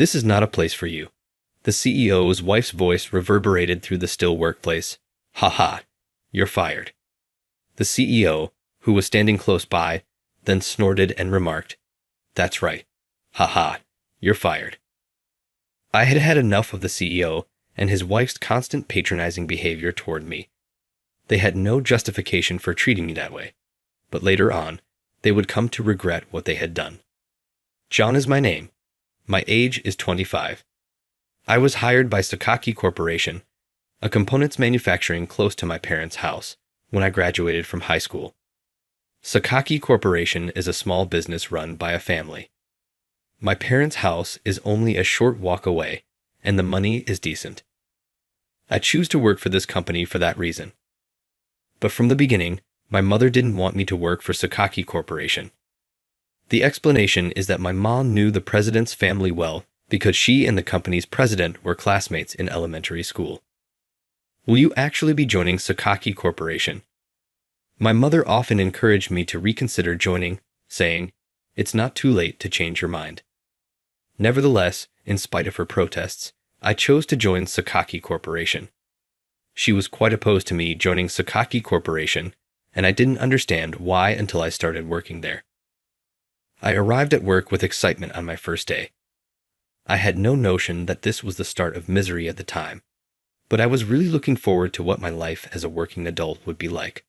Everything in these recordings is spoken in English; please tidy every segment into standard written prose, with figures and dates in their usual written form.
This is not a place for you. The CEO's wife's voice reverberated through the still workplace. Ha ha, you're fired. The CEO, who was standing close by, then snorted and remarked, That's right. Ha ha, you're fired. I had had enough of the CEO and his wife's constant patronizing behavior toward me. They had no justification for treating me that way, but later on, they would come to regret what they had done. John is my name. My age is 25. I was hired by Sakaki Corporation, a components manufacturing close to my parents' house, when I graduated from high school. Sakaki Corporation is a small business run by a family. My parents' house is only a short walk away, and the money is decent. I choose to work for this company for that reason. But from the beginning, my mother didn't want me to work for Sakaki Corporation. The explanation is that my mom knew the president's family well because she and the company's president were classmates in elementary school. Will you actually be joining Sakaki Corporation? My mother often encouraged me to reconsider joining, saying, It's not too late to change your mind. Nevertheless, in spite of her protests, I chose to join Sakaki Corporation. She was quite opposed to me joining Sakaki Corporation, and I didn't understand why until I started working there. I arrived at work with excitement on my first day. I had no notion that this was the start of misery at the time, but I was really looking forward to what my life as a working adult would be like.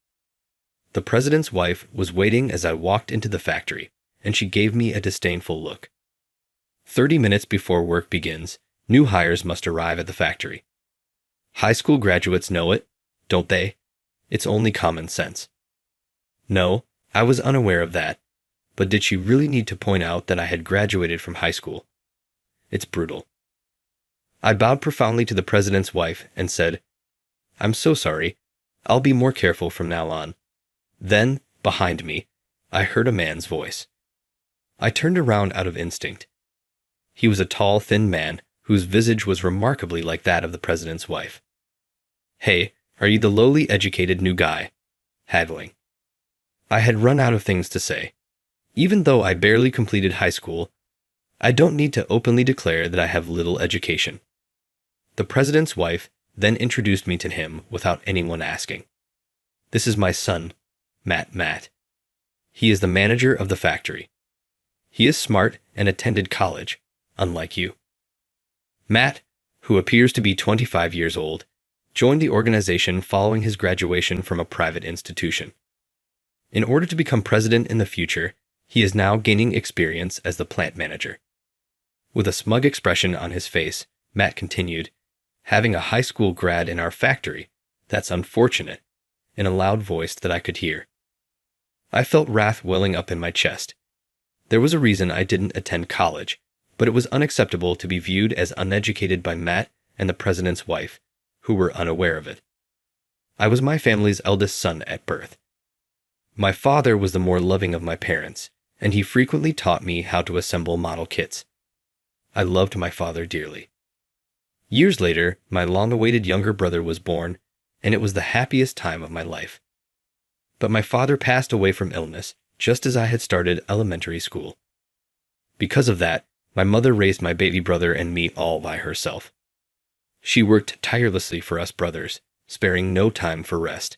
The president's wife was waiting as I walked into the factory, and she gave me a disdainful look. 30 minutes before work begins, new hires must arrive at the factory. High school graduates know it, don't they? It's only common sense. No, I was unaware of that, but did she really need to point out that I had graduated from high school? It's brutal. I bowed profoundly to the president's wife and said, I'm so sorry. I'll be more careful from now on. Then, behind me, I heard a man's voice. I turned around out of instinct. He was a tall, thin man whose visage was remarkably like that of the president's wife. Hey, are you the lowly educated new guy? Haggling. I had run out of things to say. Even though I barely completed high school, I don't need to openly declare that I have little education. The president's wife then introduced me to him without anyone asking. This is my son, Matt. He is the manager of the factory. He is smart and attended college, unlike you. Matt, who appears to be 25 years old, joined the organization following his graduation from a private institution. In order to become president in the future, he is now gaining experience as the plant manager. With a smug expression on his face, Matt continued, Having a high school grad in our factory, that's unfortunate, in a loud voice that I could hear. I felt wrath welling up in my chest. There was a reason I didn't attend college, but it was unacceptable to be viewed as uneducated by Matt and the president's wife, who were unaware of it. I was my family's eldest son at birth. My father was the more loving of my parents, and he frequently taught me how to assemble model kits. I loved my father dearly. Years later, my long-awaited younger brother was born, and it was the happiest time of my life. But my father passed away from illness just as I had started elementary school. Because of that, my mother raised my baby brother and me all by herself. She worked tirelessly for us brothers, sparing no time for rest.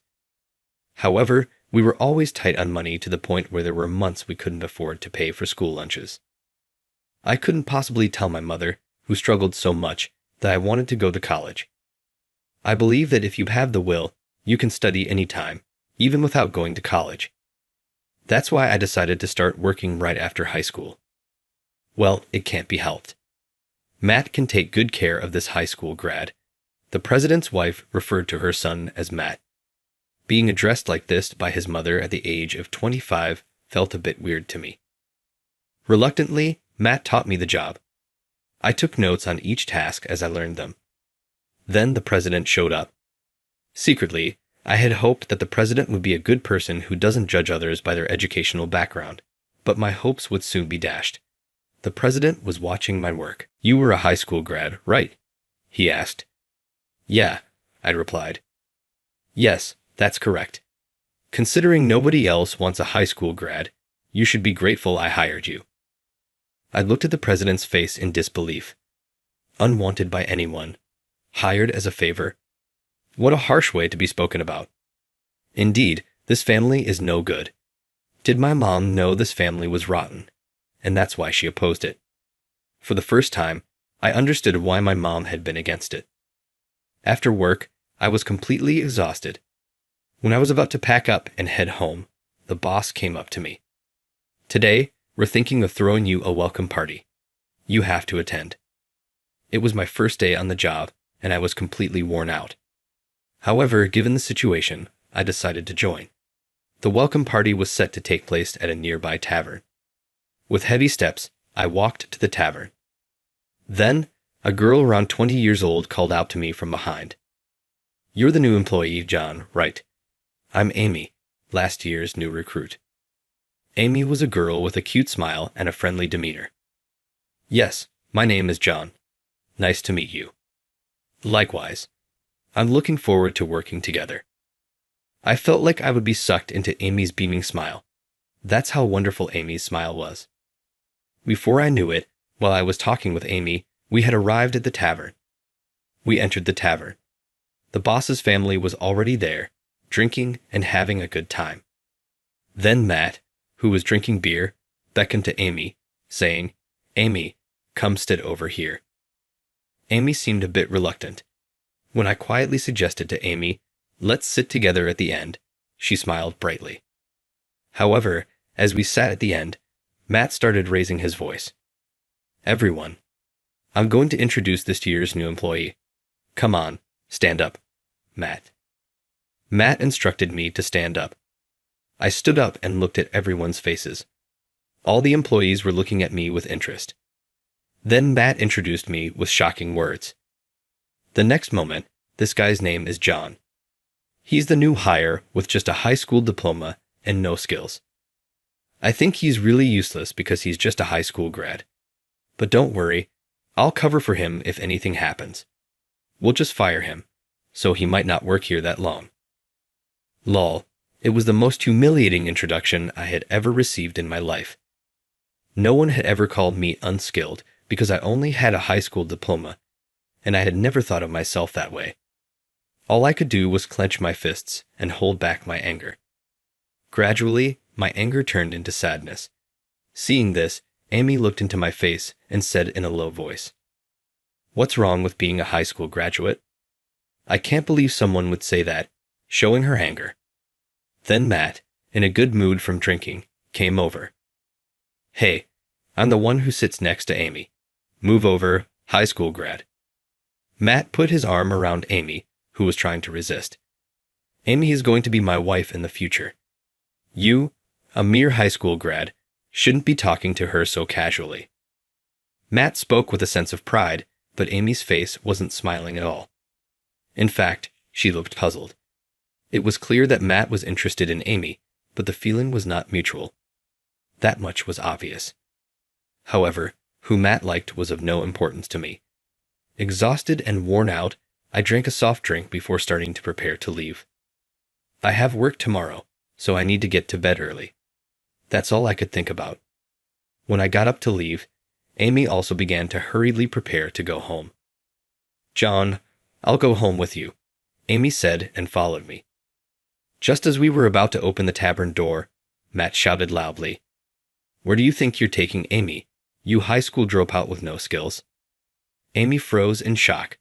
However, we were always tight on money to the point where there were months we couldn't afford to pay for school lunches. I couldn't possibly tell my mother, who struggled so much, that I wanted to go to college. I believe that if you have the will, you can study any time, even without going to college. That's why I decided to start working right after high school. Well, it can't be helped. Matt can take good care of this high school grad. The president's wife referred to her son as Matt. Being addressed like this by his mother at the age of 25 felt a bit weird to me. Reluctantly, Matt taught me the job. I took notes on each task as I learned them. Then the president showed up. Secretly, I had hoped that the president would be a good person who doesn't judge others by their educational background, but my hopes would soon be dashed. The president was watching my work. You were a high school grad, right? He asked. Yeah, I replied. Yes, that's correct. Considering nobody else wants a high school grad, you should be grateful I hired you. I looked at the president's face in disbelief, unwanted by anyone, hired as a favor. What a harsh way to be spoken about. Indeed, this family is no good. Did my mom know this family was rotten, and that's why she opposed it? For the first time, I understood why my mom had been against it. After work, I was completely exhausted. When I was about to pack up and head home, the boss came up to me. "Today, we're thinking of throwing you a welcome party. You have to attend." It was my first day on the job, and I was completely worn out. However, given the situation, I decided to join. The welcome party was set to take place at a nearby tavern. With heavy steps, I walked to the tavern. Then, a girl around 20 years old called out to me from behind. "You're the new employee, John, right?" "I'm Amy, last year's new recruit." Amy was a girl with a cute smile and a friendly demeanor. "Yes, my name is John. Nice to meet you." "Likewise. I'm looking forward to working together." I felt like I would be sucked into Amy's beaming smile. That's how wonderful Amy's smile was. Before I knew it, while I was talking with Amy, we had arrived at the tavern. We entered the tavern. The boss's family was already there, drinking and having a good time. Then Matt, who was drinking beer, beckoned to Amy, saying, "Amy, come sit over here." Amy seemed a bit reluctant. When I quietly suggested to Amy, "Let's sit together at the end," she smiled brightly. However, as we sat at the end, Matt started raising his voice. "Everyone, I'm going to introduce this year's new employee. Come on, stand up, Matt." Matt instructed me to stand up. I stood up and looked at everyone's faces. All the employees were looking at me with interest. Then Matt introduced me with shocking words. The next moment, this guy's name is John. He's the new hire with just a high school diploma and no skills. I think he's really useless because he's just a high school grad. But don't worry, I'll cover for him if anything happens. We'll just fire him, so he might not work here that long. Lol, it was the most humiliating introduction I had ever received in my life. No one had ever called me unskilled because I only had a high school diploma, and I had never thought of myself that way. All I could do was clench my fists and hold back my anger. Gradually, my anger turned into sadness. Seeing this, Amy looked into my face and said in a low voice, "What's wrong with being a high school graduate?" I can't believe someone would say that, showing her anger. Then Matt, in a good mood from drinking, came over. "Hey, I'm the one who sits next to Amy. Move over, high school grad." Matt put his arm around Amy, who was trying to resist. "Amy is going to be my wife in the future. You, a mere high school grad, shouldn't be talking to her so casually." Matt spoke with a sense of pride, but Amy's face wasn't smiling at all. In fact, she looked puzzled. It was clear that Matt was interested in Amy, but the feeling was not mutual. That much was obvious. However, who Matt liked was of no importance to me. Exhausted and worn out, I drank a soft drink before starting to prepare to leave. I have work tomorrow, so I need to get to bed early. That's all I could think about. When I got up to leave, Amy also began to hurriedly prepare to go home. "John, I'll go home with you," Amy said and followed me. Just as we were about to open the tavern door, Matt shouted loudly, "Where do you think you're taking Amy, you high school dropout with no skills?" Amy froze in shock.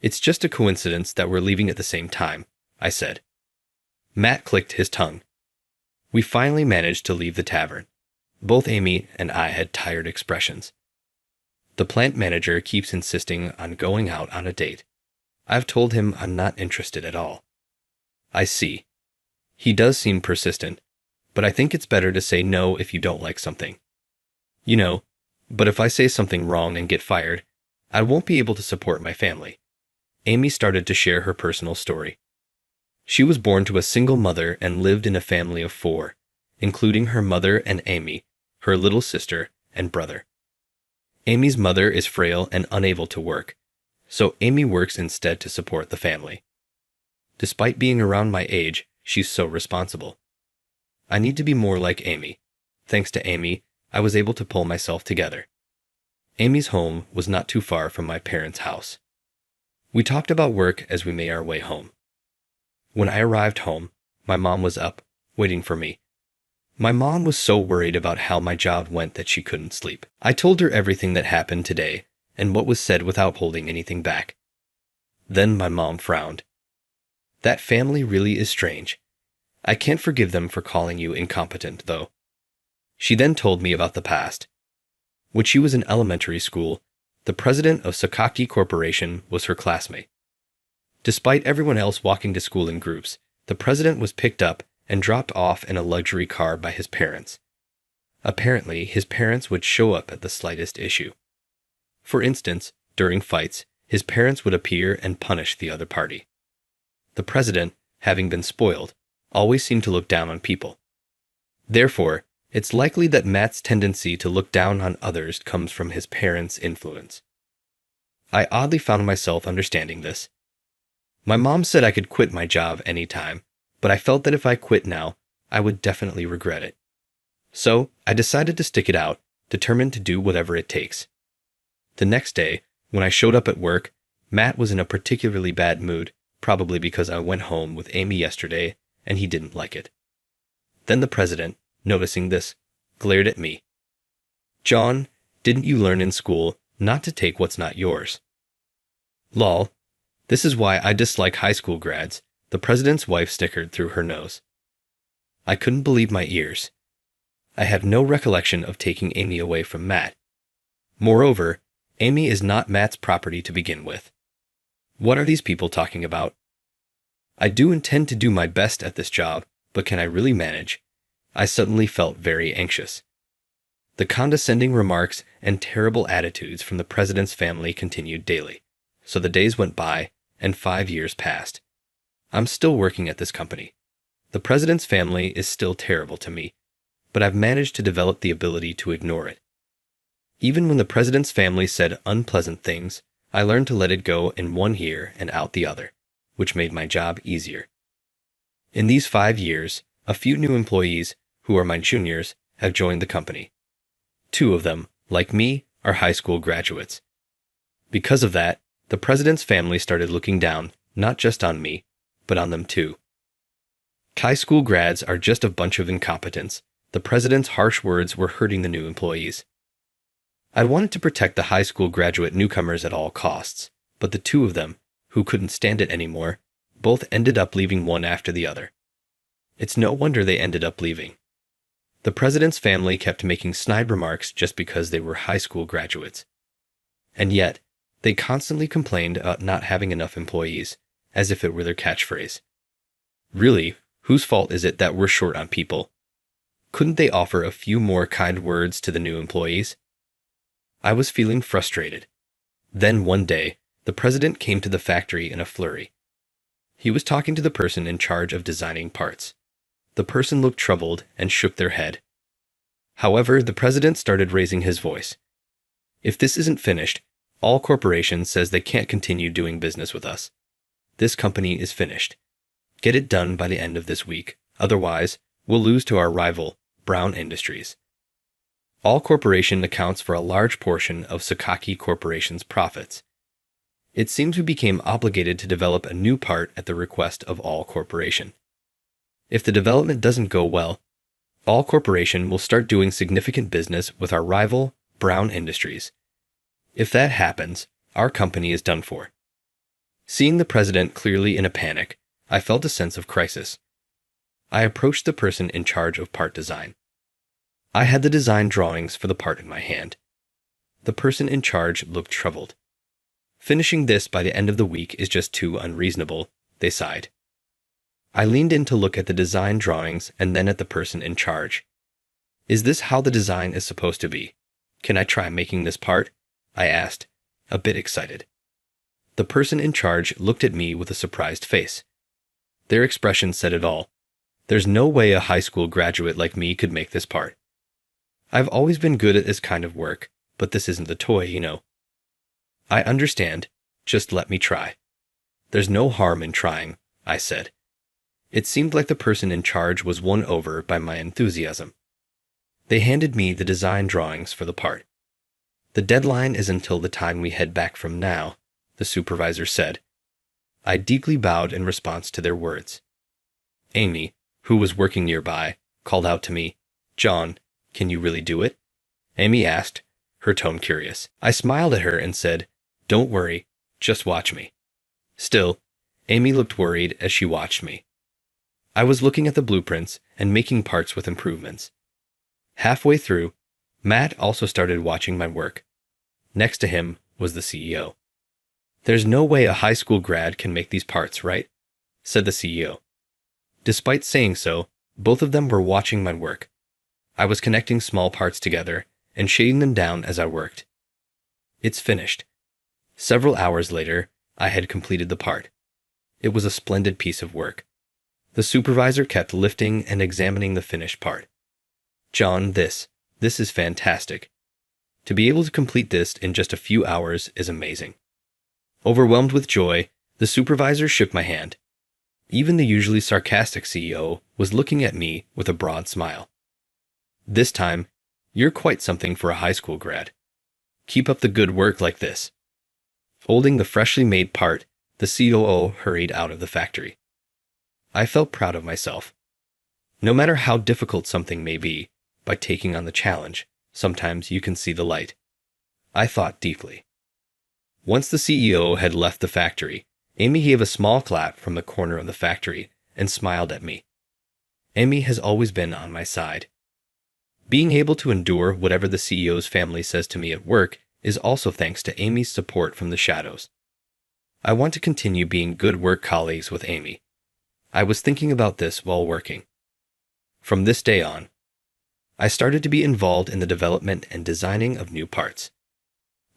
"It's just a coincidence that we're leaving at the same time," I said. Matt clicked his tongue. We finally managed to leave the tavern. Both Amy and I had tired expressions. The plant manager keeps insisting on going out on a date. I've told him I'm not interested at all. I see. He does seem persistent, but I think it's better to say no if you don't like something. You know, but if I say something wrong and get fired, I won't be able to support my family. Amy started to share her personal story. She was born to a single mother and lived in a family of 4, including her mother and Amy, her little sister, and brother. Amy's mother is frail and unable to work, so Amy works instead to support the family. Despite being around my age, she's so responsible. I need to be more like Amy. Thanks to Amy, I was able to pull myself together. Amy's home was not too far from my parents' house. We talked about work as we made our way home. When I arrived home, my mom was up, waiting for me. My mom was so worried about how my job went that she couldn't sleep. I told her everything that happened today and what was said without holding anything back. Then my mom frowned. That family really is strange. I can't forgive them for calling you incompetent, though. She then told me about the past. When she was in elementary school, the president of Sakaki Corporation was her classmate. Despite everyone else walking to school in groups, the president was picked up and dropped off in a luxury car by his parents. Apparently, his parents would show up at the slightest issue. For instance, during fights, his parents would appear and punish the other party. The president, having been spoiled, always seemed to look down on people. Therefore, it's likely that Matt's tendency to look down on others comes from his parents' influence. I oddly found myself understanding this. My mom said I could quit my job any time, but I felt that if I quit now, I would definitely regret it. So, I decided to stick it out, determined to do whatever it takes. The next day, when I showed up at work, Matt was in a particularly bad mood, probably because I went home with Amy yesterday and he didn't like it. Then the president, noticing this, glared at me. "John, didn't you learn in school not to take what's not yours?" Lol. This is why I dislike high school grads, the president's wife snickered through her nose. I couldn't believe my ears. I have no recollection of taking Amy away from Matt. Moreover, Amy is not Matt's property to begin with. What are these people talking about? I do intend to do my best at this job, but can I really manage? I suddenly felt very anxious. The condescending remarks and terrible attitudes from the president's family continued daily. So the days went by, and 5 years passed. I'm still working at this company. The president's family is still terrible to me, but I've managed to develop the ability to ignore it. Even when the president's family said unpleasant things, I learned to let it go in one ear and out the other, which made my job easier. In these 5 years, a few new employees, who are my juniors, have joined the company. 2 of them, like me, are high school graduates. Because of that, the president's family started looking down, not just on me, but on them too. High school grads are just a bunch of incompetents. The president's harsh words were hurting the new employees. I wanted to protect the high school graduate newcomers at all costs, but the 2 of them, who couldn't stand it anymore, both ended up leaving one after the other. It's no wonder they ended up leaving. The president's family kept making snide remarks just because they were high school graduates. And yet, they constantly complained about not having enough employees, as if it were their catchphrase. Really, whose fault is it that we're short on people? Couldn't they offer a few more kind words to the new employees? I was feeling frustrated. Then one day, the president came to the factory in a flurry. He was talking to the person in charge of designing parts. The person looked troubled and shook their head. However, the president started raising his voice. "If this isn't finished, All Corporation says they can't continue doing business with us. This company is finished. Get it done by the end of this week. Otherwise, we'll lose to our rival, Brown Industries." All Corporation accounts for a large portion of Sakaki Corporation's profits. It seems we became obligated to develop a new part at the request of All Corporation. If the development doesn't go well, All Corporation will start doing significant business with our rival, Brown Industries. If that happens, our company is done for. Seeing the president clearly in a panic, I felt a sense of crisis. I approached the person in charge of part design. I had the design drawings for the part in my hand. The person in charge looked troubled. "Finishing this by the end of the week is just too unreasonable," they sighed. I leaned in to look at the design drawings and then at the person in charge. "Is this how the design is supposed to be? Can I try making this part?" I asked, a bit excited. The person in charge looked at me with a surprised face. Their expression said it all. There's no way a high school graduate like me could make this part. I've always been good at this kind of work, but this isn't the toy, you know. "I understand. Just let me try." "There's no harm in trying," I said. It seemed like the person in charge was won over by my enthusiasm. They handed me the design drawings for the part. The deadline is until the time we head back from now, the supervisor said. I deeply bowed in response to their words. Amy, who was working nearby, called out to me, John, can you really do it? Amy asked, her tone curious. I smiled at her and said, don't worry, just watch me. Still, Amy looked worried as she watched me. I was looking at the blueprints and making parts with improvements. Halfway through, Matt also started watching my work. Next to him was the CEO. There's no way a high school grad can make these parts, right? Said the CEO. Despite saying so, both of them were watching my work. I was connecting small parts together and shading them down as I worked. It's finished. Several hours later, I had completed the part. It was a splendid piece of work. The supervisor kept lifting and examining the finished part. John, this is fantastic. To be able to complete this in just a few hours is amazing. Overwhelmed with joy, the supervisor shook my hand. Even the usually sarcastic CEO was looking at me with a broad smile. This time, you're quite something for a high school grad. Keep up the good work like this. Holding the freshly made part, the COO hurried out of the factory. I felt proud of myself. No matter how difficult something may be, by taking on the challenge, sometimes you can see the light. I thought deeply. Once the CEO had left the factory, Amy gave a small clap from the corner of the factory and smiled at me. Amy has always been on my side. Being able to endure whatever the CEO's family says to me at work is also thanks to Amy's support from the shadows. I want to continue being good work colleagues with Amy. I was thinking about this while working. From this day on, I started to be involved in the development and designing of new parts.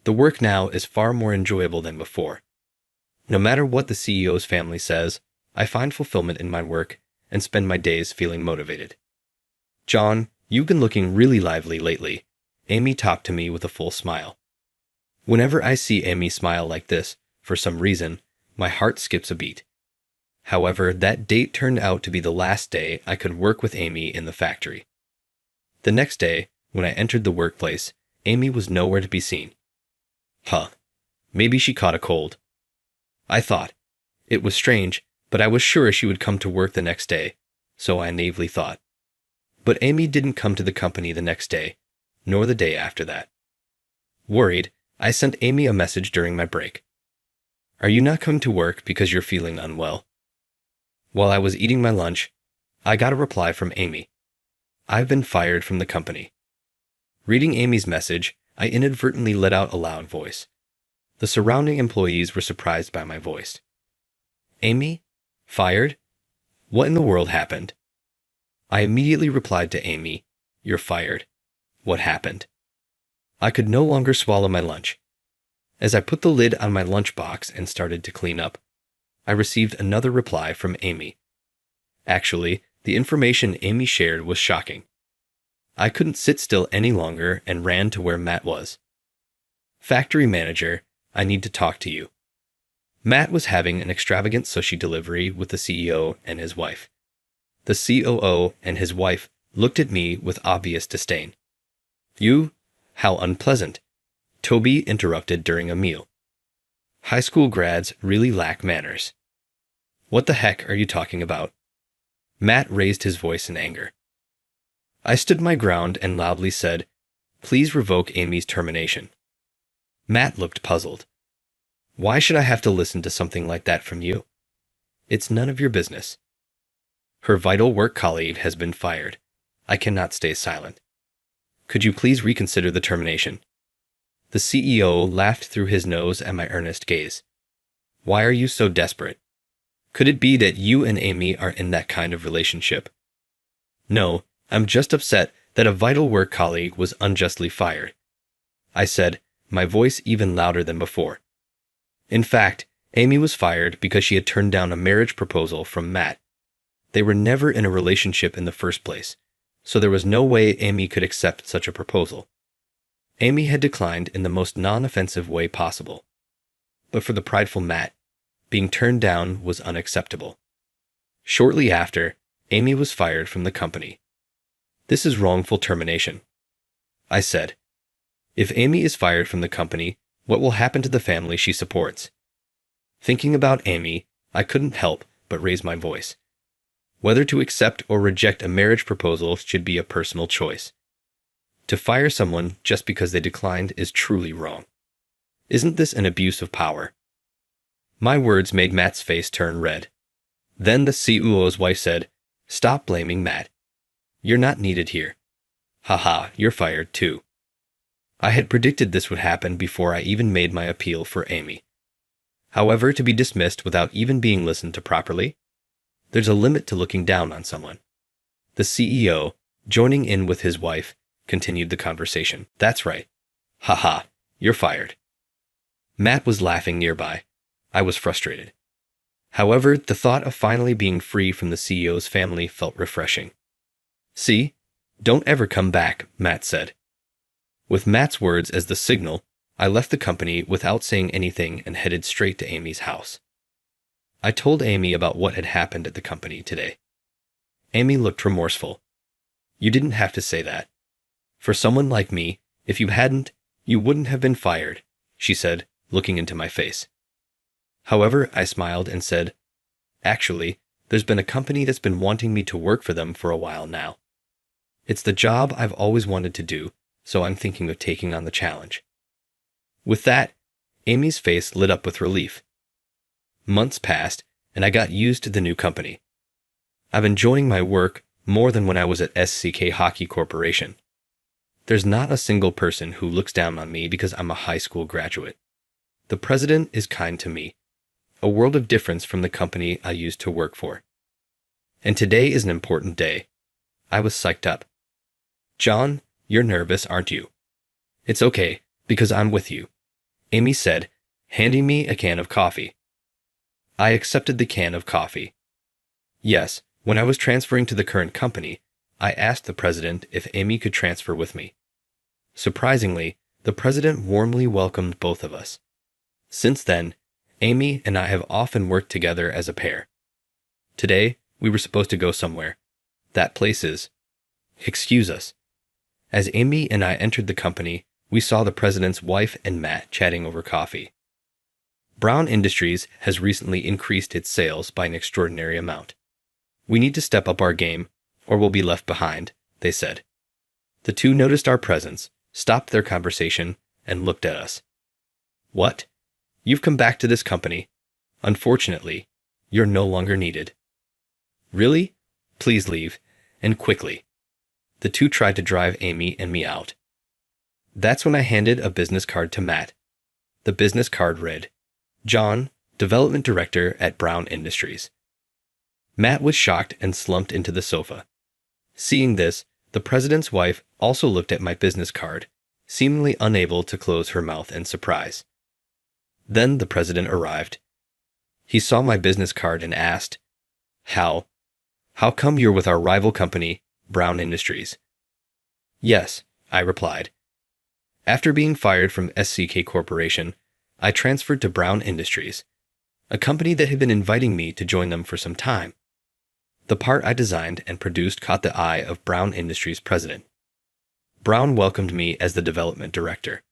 The work now is far more enjoyable than before. No matter what the CEO's family says, I find fulfillment in my work and spend my days feeling motivated. John, you've been looking really lively lately. Amy talked to me with a full smile. Whenever I see Amy smile like this, for some reason, my heart skips a beat. However, that date turned out to be the last day I could work with Amy in the factory. The next day, when I entered the workplace, Amy was nowhere to be seen. Maybe she caught a cold. I thought. It was strange, but I was sure she would come to work the next day, so I naively thought. But Amy didn't come to the company the next day, nor the day after that. Worried, I sent Amy a message during my break. Are you not coming to work because you're feeling unwell? While I was eating my lunch, I got a reply from Amy. I've been fired from the company. Reading Amy's message, I inadvertently let out a loud voice. The surrounding employees were surprised by my voice. Amy? Fired? What in the world happened? I immediately replied to Amy, You're fired. What happened? I could no longer swallow my lunch. As I put the lid on my lunchbox and started to clean up, I received another reply from Amy. Actually, the information Amy shared was shocking. I couldn't sit still any longer and ran to where Matt was. Factory manager, I need to talk to you. Matt was having an extravagant sushi delivery with the CEO and his wife. The COO and his wife looked at me with obvious disdain. You? How unpleasant. Toby interrupted during a meal. High school grads really lack manners. What the heck are you talking about? Matt raised his voice in anger. I stood my ground and loudly said, Please revoke Amy's termination. Matt looked puzzled. Why should I have to listen to something like that from you? It's none of your business. Her vital work colleague has been fired. I cannot stay silent. Could you please reconsider the termination? The CEO laughed through his nose at my earnest gaze. Why are you so desperate? Could it be that you and Amy are in that kind of relationship? No, I'm just upset that a vital work colleague was unjustly fired. I said, my voice even louder than before. In fact, Amy was fired because she had turned down a marriage proposal from Matt. They were never in a relationship in the first place, so there was no way Amy could accept such a proposal. Amy had declined in the most non-offensive way possible. But for the prideful Matt, being turned down was unacceptable. Shortly after, Amy was fired from the company. This is wrongful termination. I said, If Amy is fired from the company, what will happen to the family she supports? Thinking about Amy, I couldn't help but raise my voice. Whether to accept or reject a marriage proposal should be a personal choice. To fire someone just because they declined is truly wrong. Isn't this an abuse of power? My words made Matt's face turn red. Then the CEO's wife said, "Stop blaming Matt. You're not needed here. Haha, you're fired too." I had predicted this would happen before I even made my appeal for Amy. However, to be dismissed without even being listened to properly? There's a limit to looking down on someone. The CEO, joining in with his wife, continued the conversation. "That's right. Haha, you're fired." Matt was laughing nearby. I was frustrated. However, the thought of finally being free from the CEO's family felt refreshing. "See? Don't ever come back," Matt said. With Matt's words as the signal, I left the company without saying anything and headed straight to Amy's house. I told Amy about what had happened at the company today. Amy looked remorseful. "You didn't have to say that. For someone like me, if you hadn't, you wouldn't have been fired," she said, looking into my face. However, I smiled and said, "Actually, there's been a company that's been wanting me to work for them for a while now. It's the job I've always wanted to do, so I'm thinking of taking on the challenge." With that, Amy's face lit up with relief. Months passed, and I got used to the new company. I'm enjoying my work more than when I was at SCK Hockey Corporation. There's not a single person who looks down on me because I'm a high school graduate. The president is kind to me, a world of difference from the company I used to work for. And today is an important day. I was psyched up. "John, you're nervous, aren't you?" "It's okay, because I'm with you," Amy said, handing me a can of coffee. I accepted the can of coffee. Yes, when I was transferring to the current company, I asked the president if Amy could transfer with me. Surprisingly, the president warmly welcomed both of us. Since then, Amy and I have often worked together as a pair. Today, we were supposed to go somewhere. That place is... Excuse us. As Amy and I entered the company, we saw the president's wife and Matt chatting over coffee. Brown Industries has recently increased its sales by an extraordinary amount. "We need to step up our game, or we'll be left behind," they said. The two noticed our presence, stopped their conversation, and looked at us. "What? You've come back to this company. Unfortunately, you're no longer needed." "Really? Please leave, and quickly." The two tried to drive Amy and me out. That's when I handed a business card to Matt. The business card read, "John, Development Director at Brown Industries." Matt was shocked and slumped into the sofa. Seeing this, the president's wife also looked at my business card, seemingly unable to close her mouth in surprise. Then the president arrived. He saw my business card and asked, How come you're with our rival company, Brown Industries?" "Yes," I replied. After being fired from SCK Corporation, I transferred to Brown Industries, a company that had been inviting me to join them for some time. The part I designed and produced caught the eye of Brown Industries' president. Brown welcomed me as the development director.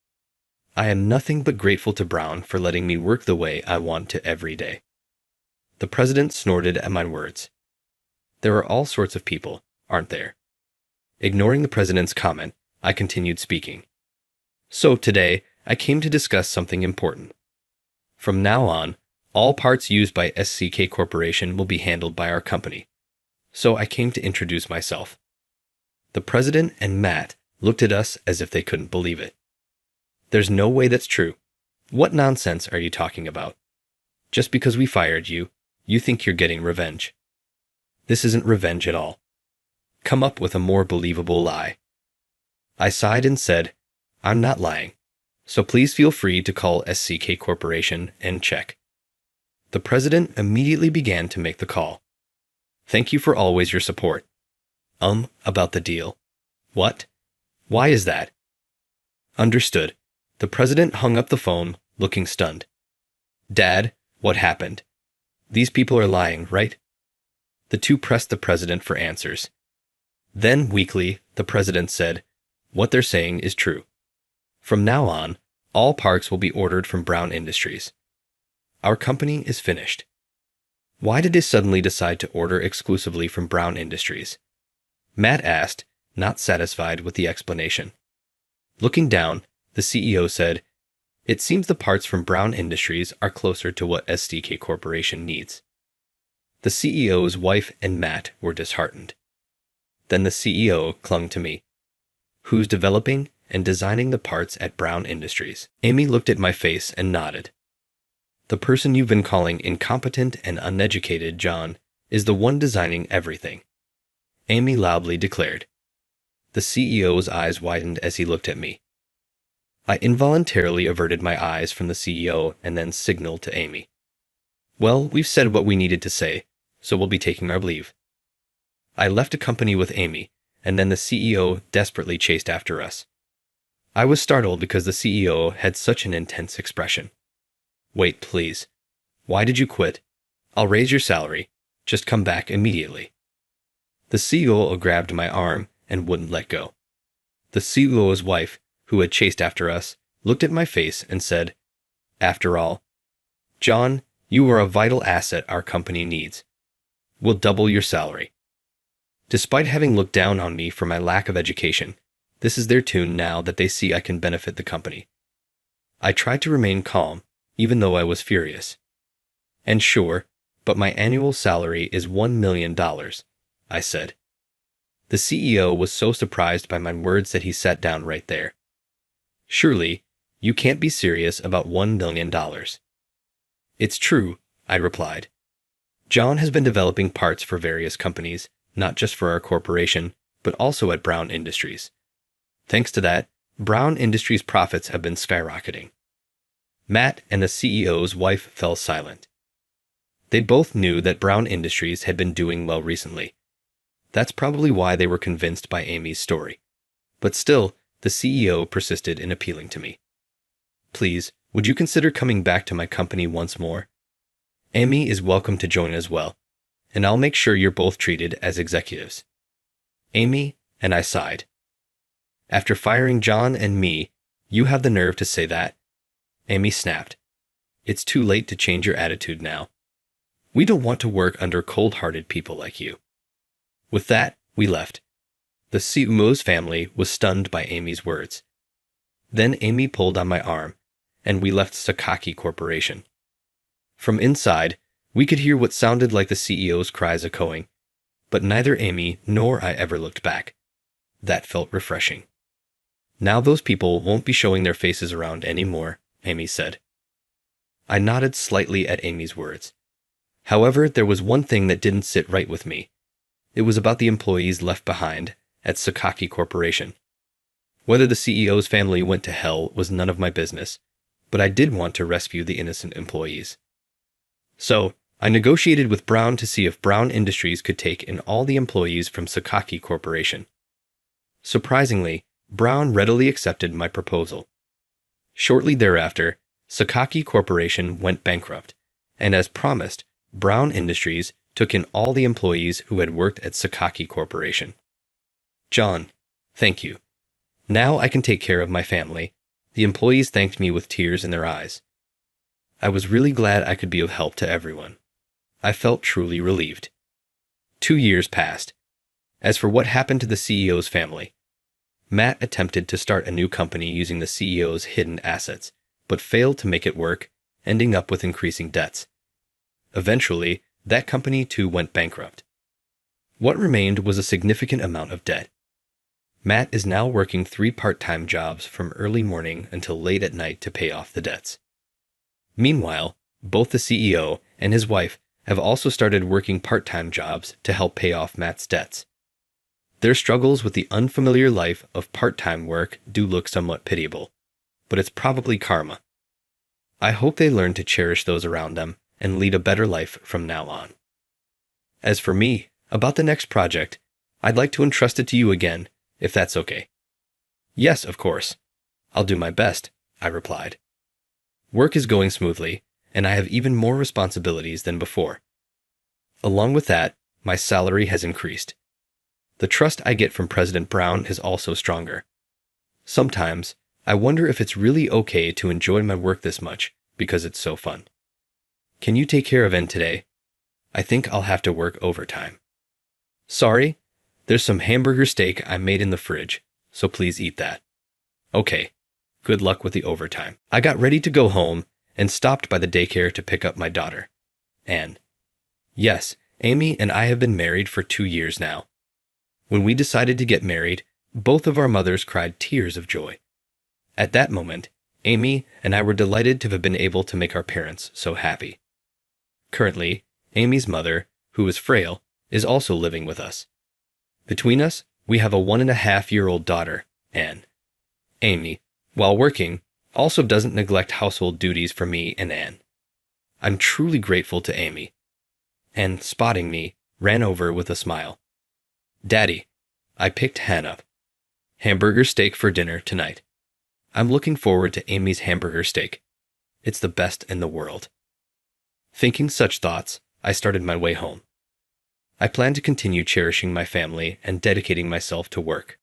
I am nothing but grateful to Brown for letting me work the way I want to every day. The president snorted at my words. There are all sorts of people, aren't there? Ignoring the president's comment, I continued speaking. "So today, I came to discuss something important. From now on, all parts used by SCK Corporation will be handled by our company. So I came to introduce myself." The president and Matt looked at us as if they couldn't believe it. "There's no way that's true. What nonsense are you talking about? Just because we fired you, you think you're getting revenge. This isn't revenge at all. Come up with a more believable lie." I sighed and said, "I'm not lying. So please feel free to call SCK Corporation and check." The president immediately began to make the call. "Thank you for always your support." About the deal." "What? Why is that?" "Understood." The president hung up the phone, looking stunned. "Dad, what happened? These people are lying, right?" The two pressed the president for answers. Then, weakly, the president said, "What they're saying is true. From now on, all parts will be ordered from Brown Industries. Our company is finished. Why did they suddenly decide to order exclusively from Brown Industries? Matt asked, not satisfied with the explanation. Looking down, the CEO said, "It seems the parts from Brown Industries are closer to what SDK Corporation needs." The CEO's wife and Matt were disheartened. Then the CEO clung to me. "Who's developing and designing the parts at Brown Industries?" Amy looked at my face and nodded. "The person you've been calling incompetent and uneducated, John, is the one designing everything," Amy loudly declared. The CEO's eyes widened as he looked at me. I involuntarily averted my eyes from the CEO and then signaled to Amy. "Well, we've said what we needed to say, so we'll be taking our leave." I left a company with Amy, and then the CEO desperately chased after us. I was startled because the CEO had such an intense expression. "Wait, please. Why did you quit? I'll raise your salary. Just come back immediately." The CEO grabbed my arm and wouldn't let go. The CEO's wife, who had chased after us, looked at my face and said, "After all, John, you are a vital asset our company needs. We'll double your salary." Despite having looked down on me for my lack of education, this is their tune now that they see I can benefit the company. I tried to remain calm, even though I was furious. "And sure, but my annual salary is $1 million, I said. The CEO was so surprised by my words that he sat down right there. "Surely, you can't be serious about $1 million. "It's true," I replied. "John has been developing parts for various companies, not just for our corporation, but also at Brown Industries. Thanks to that, Brown Industries' profits have been skyrocketing." Matt and the CEO's wife fell silent. They both knew that Brown Industries had been doing well recently. That's probably why they were convinced by Amy's story. But still, the CEO persisted in appealing to me. "Please, would you consider coming back to my company once more? Amy is welcome to join as well, and I'll make sure you're both treated as executives." Amy and I sighed. "After firing John and me, you have the nerve to say that?" Amy snapped. "It's too late to change your attitude now. We don't want to work under cold-hearted people like you." With that, we left. The CEO's family was stunned by Amy's words. Then Amy pulled on my arm, and we left Sakaki Corporation. From inside, we could hear what sounded like the CEO's cries echoing, but neither Amy nor I ever looked back. That felt refreshing. "Now those people won't be showing their faces around anymore," Amy said. I nodded slightly at Amy's words. However, there was one thing that didn't sit right with me. It was about the employees left behind at Sakaki Corporation. Whether the CEO's family went to hell was none of my business, but I did want to rescue the innocent employees. So, I negotiated with Brown to see if Brown Industries could take in all the employees from Sakaki Corporation. Surprisingly, Brown readily accepted my proposal. Shortly thereafter, Sakaki Corporation went bankrupt, and as promised, Brown Industries took in all the employees who had worked at Sakaki Corporation. "John, thank you. Now I can take care of my family." The employees thanked me with tears in their eyes. I was really glad I could be of help to everyone. I felt truly relieved. 2 years passed. As for what happened to the CEO's family, Matt attempted to start a new company using the CEO's hidden assets, but failed to make it work, ending up with increasing debts. Eventually, that company too went bankrupt. What remained was a significant amount of debt. Matt is now working 3 part-time jobs from early morning until late at night to pay off the debts. Meanwhile, both the CEO and his wife have also started working part-time jobs to help pay off Matt's debts. Their struggles with the unfamiliar life of part-time work do look somewhat pitiable, but it's probably karma. I hope they learn to cherish those around them and lead a better life from now on. As for me, about the next project, I'd like to entrust it to you again, if that's okay. "Yes, of course. I'll do my best," I replied. Work is going smoothly, and I have even more responsibilities than before. Along with that, my salary has increased. The trust I get from President Brown is also stronger. Sometimes, I wonder if it's really okay to enjoy my work this much because it's so fun. Can you take care of N today? I think I'll have to work overtime. Sorry, there's some hamburger steak I made in the fridge, so please eat that. Okay, good luck with the overtime. I got ready to go home and stopped by the daycare to pick up my daughter, Anne. Yes, Amy and I have been married for 2 years now. When we decided to get married, both of our mothers cried tears of joy. At that moment, Amy and I were delighted to have been able to make our parents so happy. Currently, Amy's mother, who is frail, is also living with us. Between us, we have a 1.5-year-old daughter, Anne. Amy, while working, also doesn't neglect household duties for me and Anne. I'm truly grateful to Amy. And, spotting me, ran over with a smile. Daddy, I picked Hannah. Hamburger steak for dinner tonight. I'm looking forward to Amy's hamburger steak. It's the best in the world. Thinking such thoughts, I started my way home. I plan to continue cherishing my family and dedicating myself to work.